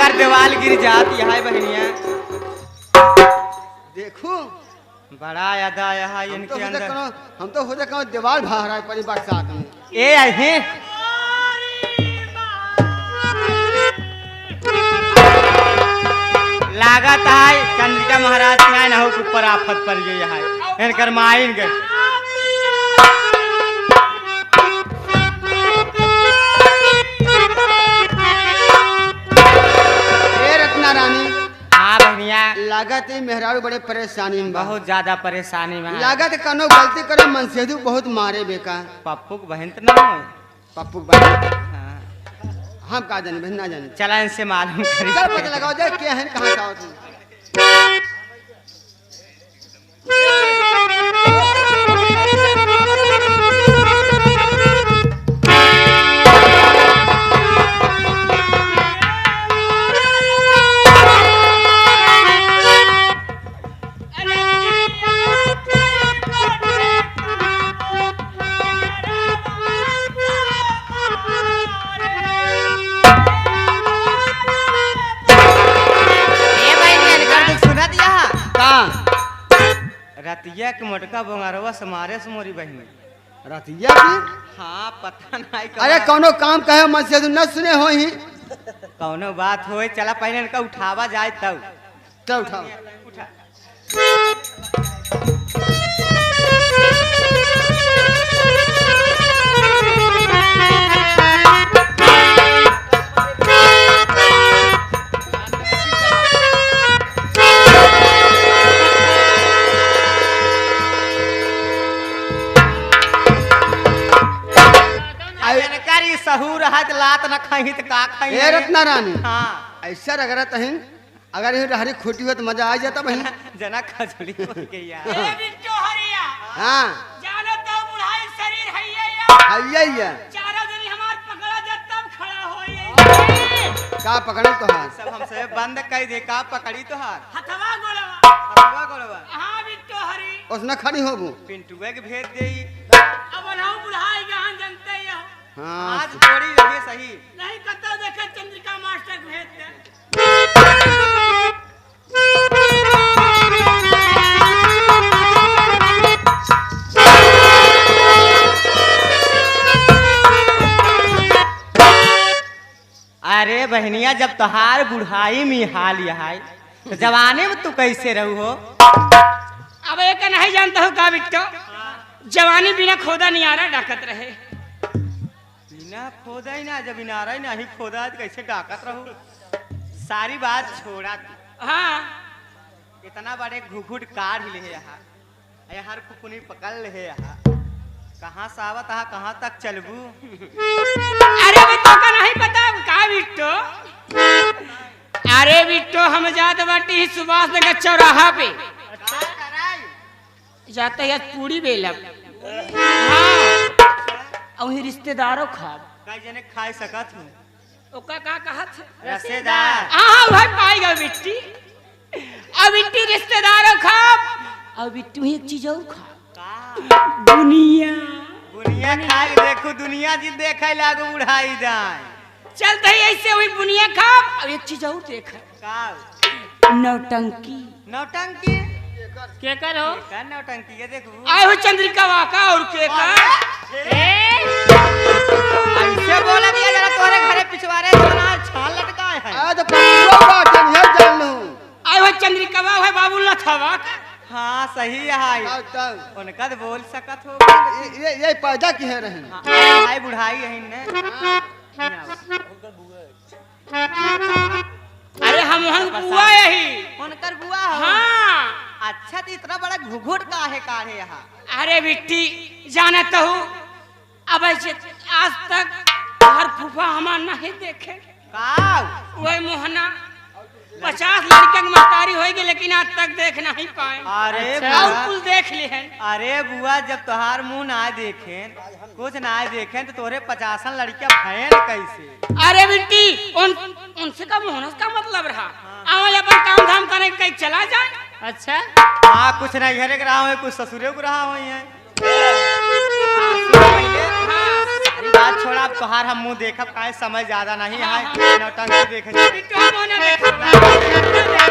अगर दीवाल गिर जात यहाँ बहनिया देखो बड़ा अदा यहाँ इनके अंदर हम तो हो जाए दीवार भाग रहा है परी बरसात में ए आहे लागत है चंद्रिका महाराज के ना हो ऊपर आफत पड़ गई है इनकर माइन गए रत्ना रानी। हाँ बहनिया लागत है मेहरारू बड़े परेशानी में बहुत ज्यादा परेशानी में लागत कनो गलती करे मनसेदू बहुत मारे बेका पप्पू के बहन तो ना हो पप्पू बहन हाँ। हम का जाने बहन ना जाने चला इनसे मालूम करी चल पता लगाओ दे क्या है कहाँ का होती रतिया के मोटका बोंगारवा समारे समोरी बहनी रतिया की हाँ पता नहीं अरे कौनो काम कहे मनसेदू न सुने हो ही कौनो बात होए चला पहले इनका उठावा जाए तब चल उठाओ उठा सहूर हाथ लात न खही त का खही ए रत्ना रानी हाँ ऐसा रगरत है अगर ये हरी खोटी हुई तो मजा आ जाता बहन जना खजूरी हो गई यार ए बिट्टू हरिया हाँ जानो तो बुढ़ाई शरीर है ये है चारों दिन हमार पकड़ा जब तब खड़ा होई का पकड़े तो हाथ सब हमसे बंद कर दे का पकड़ी तो हार हथवा गोलवा हवा गोलवा हां बिट्टू हरी उसने खड़ी होबू पिंटुए के भेज देई अब ना बुढ़ाई गहन जनते हो हाँ आज थोड़ी लगे सही नहीं कतो देखे चंद्रिका मास्टर भेज दे अरे बहनिया जब तोहार बुढ़ाई में हाल यहाई तो जवानी में तू कैसे रहू हो अब एक नहीं जानता हो का बिट्टू जवानी बिना खोदा नहीं आ रहा डाकत रहे बिना खोदा ही ना जब इनारा ही नहीं खोदा तो कैसे डाकत रहू सारी बात छोड़ा तू हाँ इतना बड़े घुघुट काढ़ ले यहाँ हर कुकुनी पकड़ ले यहाँ कहाँ से आवत है कहाँ तक चलबू अरे बिट्टू का नहीं पता का बिट्टू अरे बिट्टू हम जात बाटी सुभाष नगर चौराहा पे जाते हैं पूरी बेलब हाँ और रिश्तेदारों खाब कई जने खाई सकत हूँ ओका का कहत रसेदार हाँ भाई पाई गए बिट्टी अब बिट्टी रिश्तेदारों खाब और बिट्टू ही एक चीज और खा दुनिया दुनिया खा के देखो दुनिया जी देखे लागू बुढ़ाई जाए चलते ही ऐसे हुई बुनिया खाब और एक चीज और देखा का नौटंकी नौटंकी के करो का नौटंकी ये देखो आए हो चंद्रिका वाका और के का ऐसे बोला दिया जरा तोरे घरे पिछवारे सोना छाल लटका है आ तो पप्पू बात है जान लूं आए हो चंद्रिका वा है बाबू लथवा हाँ सही है तब उनका तो बोल सकत हो ये पैदा की है रहे हाँ, भाई बुढ़ाई है ने अरे हम बुआ यही उनकर बुआ हो हाँ अच्छा तो इतना बड़ा घुघुट काहे काहे यहाँ अरे बिट्टी जाना तो हूँ अब ऐसे आज तक हर फूफा हमार नहीं देखे का वही मोहना 50 लड़के की मस्तारी होगी लेकिन आज तक देख नहीं पाए अरे और बुआ कुछ देख ली है अरे बुआ जब तोहार मुंह ना देखें कुछ ना देखें तो तोरे 50 लड़कियां भैन कैसे अरे बिट्टी उनसे का मोहनस का मतलब रहा आओ अपन काम धाम करने कहीं चला जाए अच्छा हाँ कुछ नहीं घरे के रहा हो कुछ ससुरे को रहा हो सारी बात छोड़ा अब तोहार हम मुंह देखब काहे समय ज्यादा नहीं हाँ, है नौटंकी देखे बिट्टू मोने देखा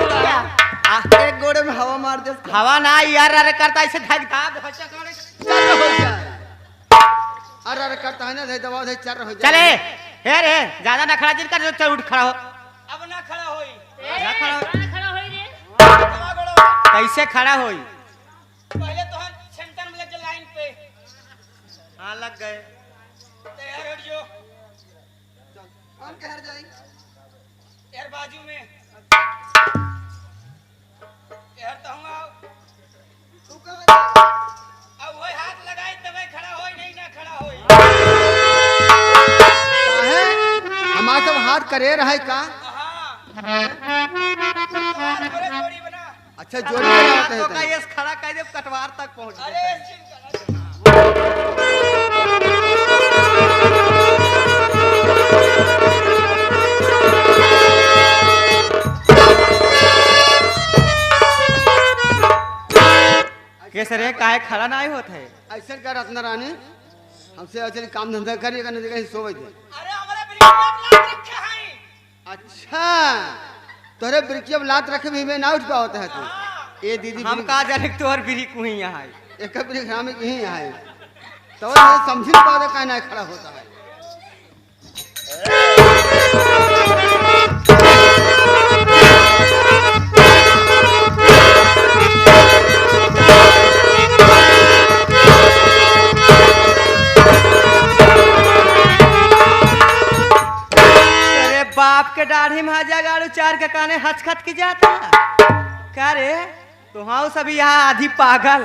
एक गोड़े में हवा मार दे हवा ना यार अरे करता ऐसे धक धाक चर हो जाए। अरे अरे करता है ना दे दबाव दे चर हो जाए। चले हे रे ज्यादा ना खड़ा जिन कर चल उठ खड़ा हो अब ना खड़ा होई ना खड़ा हो खड़ा होई रे कैसे खड़ा होई पहले तो हम सेंटर में लगे लाइन पे हाँ लग गए तैयार हो जो हम कह जाए यार बाजू में यार तो हम तू कह अब वही हाथ लगाए तब खड़ा होई नहीं ना खड़ा होई काहे हमार सब हाथ करे रहे का हां थोड़ी थोड़ी बना अच्छा जोड़ी बनाते तो हैं कहीं खड़ा कर दे कटवार तक पहुंच अरे गए कैसे रे काहे खड़ा ना होत है ऐसे कर रत्ना रानी हमसे अचल काम धंधा करिए का नहीं कहीं सोवे दे। अरे हमारे ब्रिज में लात रखे हैं अच्छा तोरे ब्रिकियम लात रखे भी में ना उठ पा होता है तू ए दीदी हम का जाने तो और बिरी कुही यहाँ है एक ब्रिक हम यही है तो समझ नहीं पा का ना खड़ा होता है। तेरे बाप के दाढ़ी में हजा गाड़ू चार के काने हचखत की जाता क्या रे तो हाँ सब यहाँ आधी पागल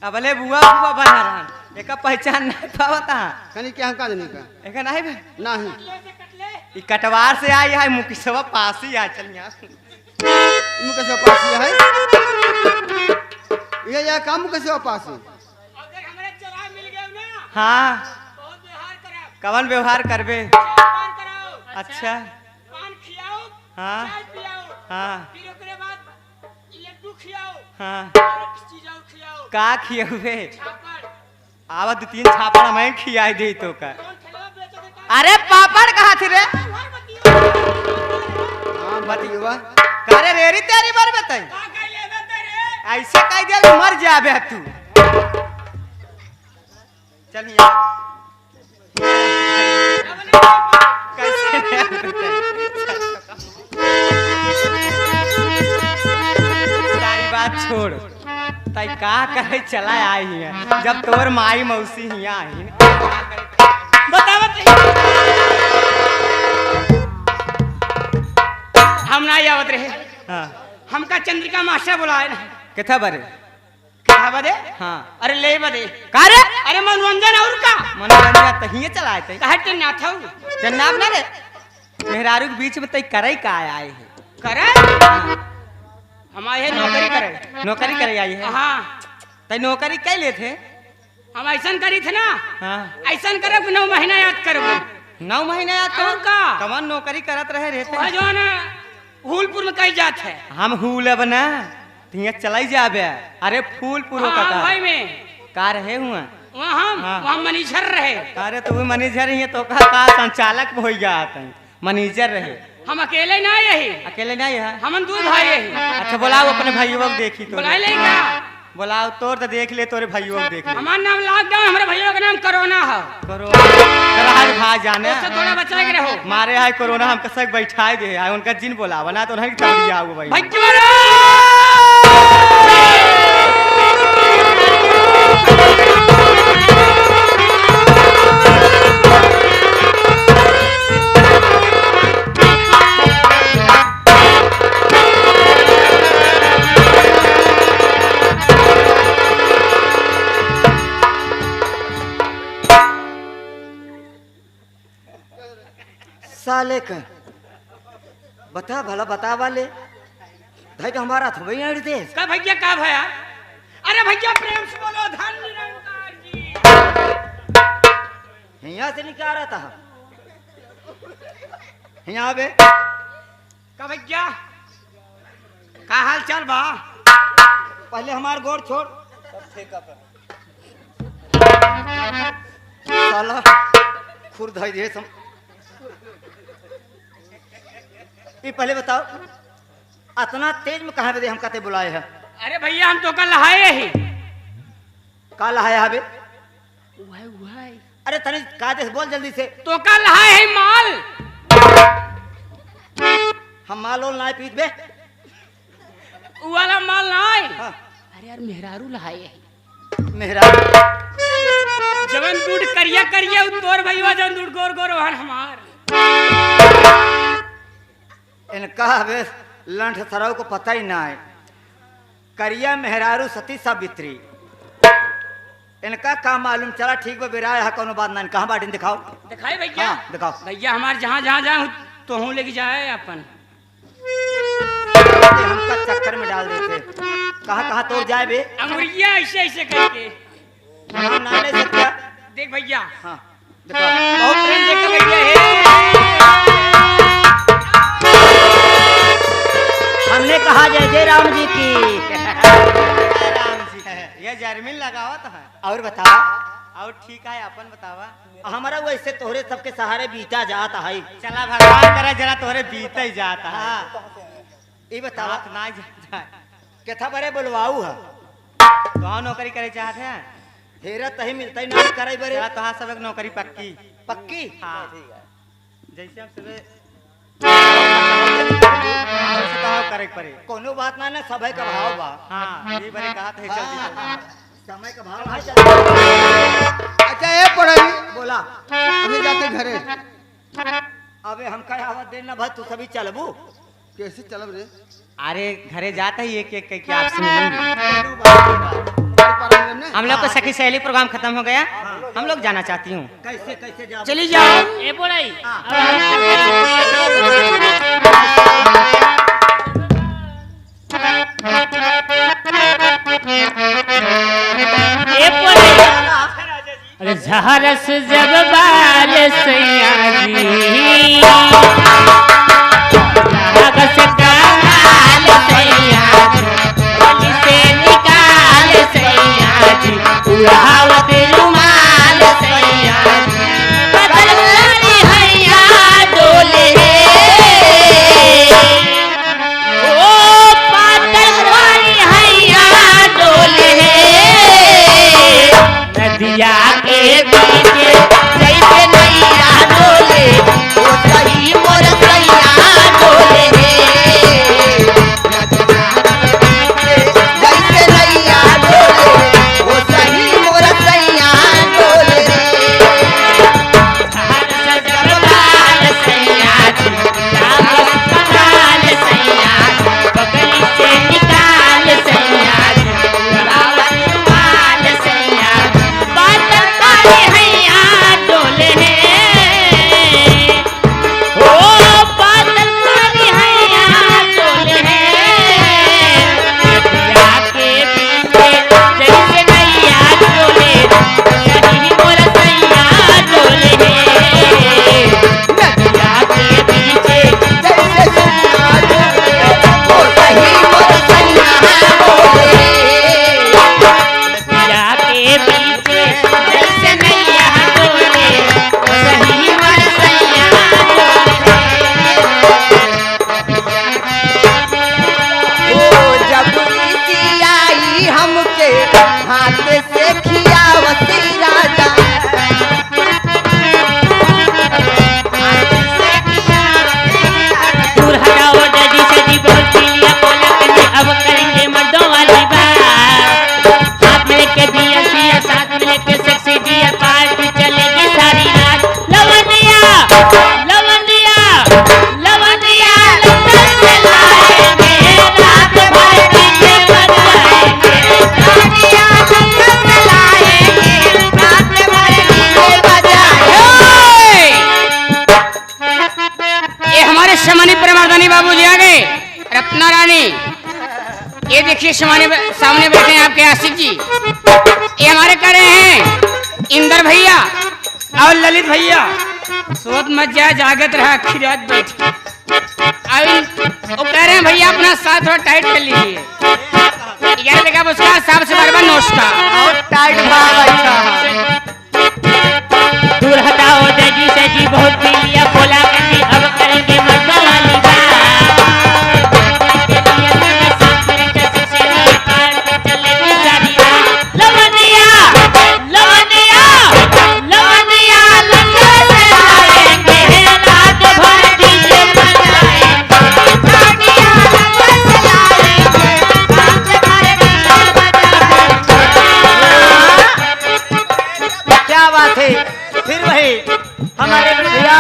अबले बुआ बुआ बना रहा एक पहचान नहीं पावता कहीं क्या हम का नहीं का एक नहीं बे नहीं ई कटवार से आई है मुकेशवा पास ही आ चल यहाँ मुके से पास है ये या काम मुके से पास है अगर हमारे चला मिल गए ना हाँ बहुत व्यवहार करा कवन व्यवहार करबे पान कराओ अच्छा पान खिलाओ हाँ। चाय पिलाओ हाँ फिर ओकरे बाद लड्डू खिलाओ हाँ और एक चीज और खिलाओ का खियबे पापड़ आवा दो तीन छापड़ मैं खियाई दे तो का कौन खिलाओ बेचोगे का अरे पापड़ कहाँ थे रे घर बतियो हां बतियुआ करे रेरी तेरी बार बताई का कहले बे तेरे ऐसे कह दे मर जाबे तू चल यहाँ कैसे सारी बात छोड़ तई का करे चला आई है जब तोर माई मौसी हिया आई बतावत हम ना आवत रहे हाँ हमका चंद्रिका मास्टर बुलाए ना किथा बारे क्या बदे हाँ अरे ले बदे का रे अरे मनोरंजन और का मनोरंजन तहिए चलाए थे कहे ते ना था जन्नाब ना रे मेहरारू के बीच में तई करे का आए है करे हम आए हैं नौकरी करे नौकरी करे आई है हाँ तई नौकरी कै ले थे हम ऐसा करी थे ना हाँ ऐसा करब 9 महीना याद करबो 9 महीने याद और का? कवन नौकरी करत रहे रहते वह जो है ना हुलपुर में कई जात है हम हुलब ना तिया चलाई जाबे अरे फूलपुर हाँ, का भाई में का रहे हुआ वहाँ हम हाँ। वहाँ मैनेजर रहे अरे तो मैनेजर ही है तो का संचालक हो जात मैनेजर रहे हम अकेले ना यही अकेले नहीं है हमन 2 भाई यही अच्छा बुलाओ अपने भाइयों को देखी तो बुलाए ले क्या बुलाओ तोर तो देख ले तोरे भाइयों को देख ले हमारा नाम लॉकडाउन हमारे भैया का नाम कोरोना है करो कराज भा जाने उससे थोड़ा बचा के रहो मारे है कोरोना हम कसक बैठाए दे है उनका जिन बोलावा ना तो नहीं तब आओ भाई भाई क्यों साले का बता भला बता वाले भाई तो हमारा था भैया देश का भैया का भया? अरे भैया प्रेम से बोलो धन निरंकार जी। यहाँ से निकाल रहा था यहाँ बे का भैया का हाल चाल बा? पहले हमार गोड़ छोड़ साला खुर धाई दे सम ये पहले बताओ इतना तेज में कहाँ पे हम कहते बुलाए हैं? अरे भैया हम तो कल नहाए ही। काल है यहाँ बे? उहाय अरे तने कहा दे बोल जल्दी से। तो कल नहाए ही माल। हम माल ओल ना पीत बे उ वाला माल नाय। हाँ। अरे यार मेहरारू लहाए है मेहरा जवन दूध करिया करिया उ तोर भईवा जवन दूध गोर गोर वहन हमार। इनका बे लंठ सराव को पता ही ना है। करिया मेहरारू सती सावित्री इनका का मालूम चला ठीक बा बिराया है कोनो बात ना कहाँ बाटिन दिखाओ। दिखाई भैया? हाँ, दिखाओ। भैया हमार जहाँ जहाँ जाए तो हूँ लेके जाए अपन। ये हमका चक्कर में डाल देते कहाँ कहाँ तो जाए बे अंगुरिया ऐसे ऐसे करके हम ना ले सकते। देख भैया हाँ दिखाओ। बहुत प्रेम देखे भैया हे। हमने कहा जय जय राम जी की। राम जी ये जरमीन लगावत है। और बतावा और ठीक है अपन बतावा। हमारा वैसे तोहरे सबके सहारे बीता जाता है। चला भगवान करे जरा तोहरे बीते ही जाता है। हाँ ये बतावा बात ना जाता है। केथा बरे बोलवाऊ है तो हाँ नौकरी करे चाहते हैं? हेरा तही मिलता ही ना करे बरे चला तो हाँ सब एक नौकरी पक्की। पक्की। हाँ जैसे हम सुबह करे पड़े। कोनो बात ना ना समय का भाव बा। हाँ ये बड़े कहा थे जल्दी समय का भाव है। अच्छा ये पढ़ाई बोला अभी जाते घरे अबे हम का आवाज देना भाई तू सभी चलबू कैसे चलब रे? अरे घरे जाते ही एक एक की आपसे मिलेंगे। हम लोग का सखी सहेली प्रोग्राम खत्म हो गया। हम लोग जाना चाहती हूँ। कैसे कैसे जाओ चली जाओ ए बोलाई ए बोलाई। अरे झारस जब बाल सयाजी झारस काल सयाजी गली से निकाल सयाजी उड़ावत रुमाल सयाजी बदल सारी हैया डोले ओ पातल सारी हैया डोले नदिया के बीच जैसे नैया डोले ओ सही मोर सैया डोले जैसे नैया डोले वो सही मोर सैया डोले। जगबाल सैया रामस कमाल सैया बगली से निकाल सैया रावत रुमाल सैया बात काली हैया आशिक जी, ये हमारे कह रहे हैं इंदर भैया और ललित भैया, सोच मत जाए, जागत रहा, खिरात बैठ। वो कह रहे हैं भैया अपना साथ थोड़ा टाइट कर लीजिए। 11 देखा उसका साहब से बार नमस्कार। और टाइट बैठा दूर हटाओ देजी से जी, बहुत पी लिया बोला करनी, अब करेंगे मजा वाली फिर वही हमारे भैया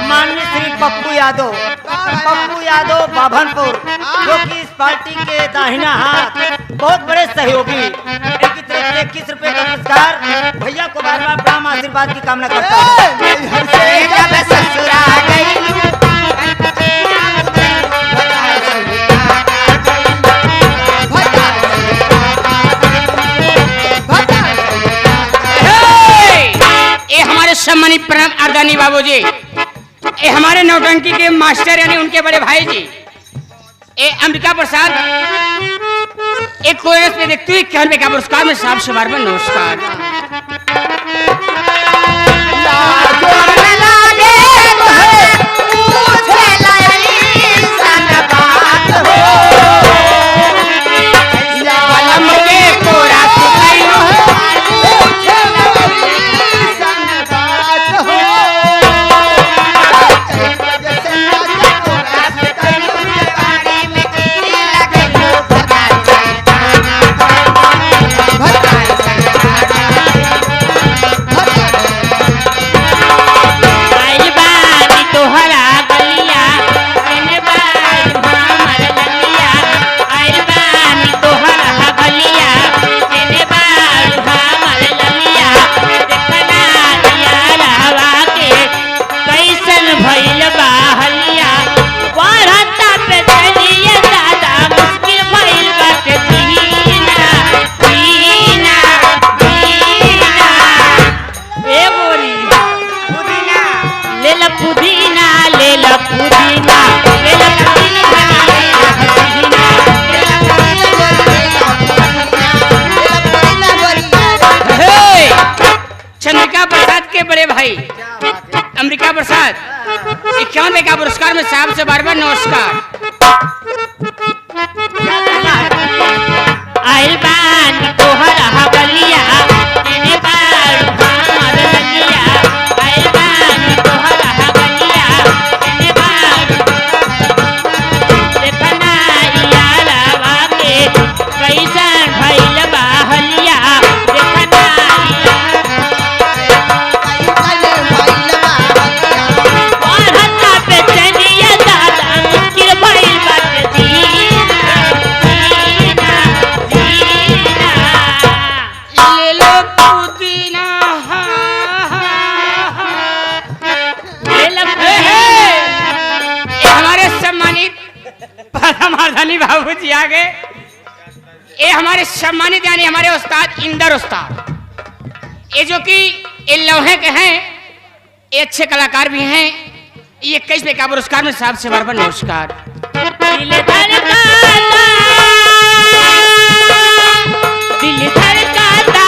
माननीय श्री पप्पू यादव बाभनपुर, जो कि इस पार्टी के दाहिना हाथ, बहुत बड़े सहयोगी, इनकी तरफ से 21 रुपए का पुरस्कार। भैया को बार बार प्रणाम, आशीर्वाद की कामना करता सम्मानित प्रणाम अर्दानी बाबूजी, ये हमारे नौटंकी के मास्टर यानी उनके बड़े भाई जी, ये अंबिका प्रसाद, एक कोरस पे देखते हुए 91 का पुरस्कार में साहब से बार बार नमस्कार। चंद्रिका प्रसाद के बड़े भाई अमरिका प्रसाद 91 का पुरस्कार में साहब से बार बार नमस्कार। आइल बानी तोहरा हगलिया, तेरे बार हमर लगिया, आइल बानी तोहरा हगलिया, तेरे बार देखना यारवा के कैसन भइल बा हलिया, देखना बाबू जी आ गए। ये हमारे सम्मानित यानी हमारे उस्ताद इंदर उस्ताद, ये जो कि ये लोहे के हैं, ये अच्छे कलाकार भी हैं। ये 21 का पुरस्कार में साहब से बार बार नमस्कार। दिल धड़काता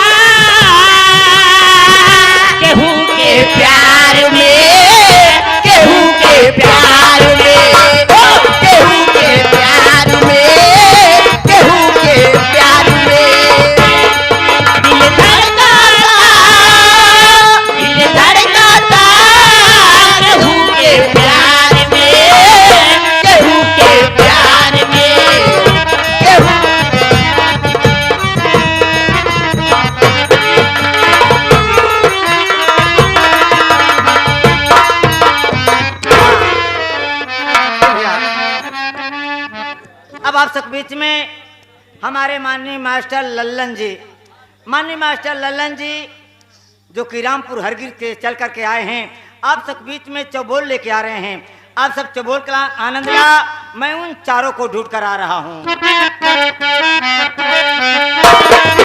केहू के प्यार में, केहू के प्यार में, केहू के प्यार में, केहू के प्यार में। दिल धड़काता केहू के प्यार में, केहू के प्यार में, केहू। अब आप सब बीच में हमारे माननीय मास्टर लल्लन जी जो कि रामपुर हरगिर के चल करके आए हैं, आप सब बीच में चौबोल लेके आ रहे हैं। आप सब चौबोल का आनंद लिया, मैं उन चारों को ढूंढ कर आ रहा हूँ।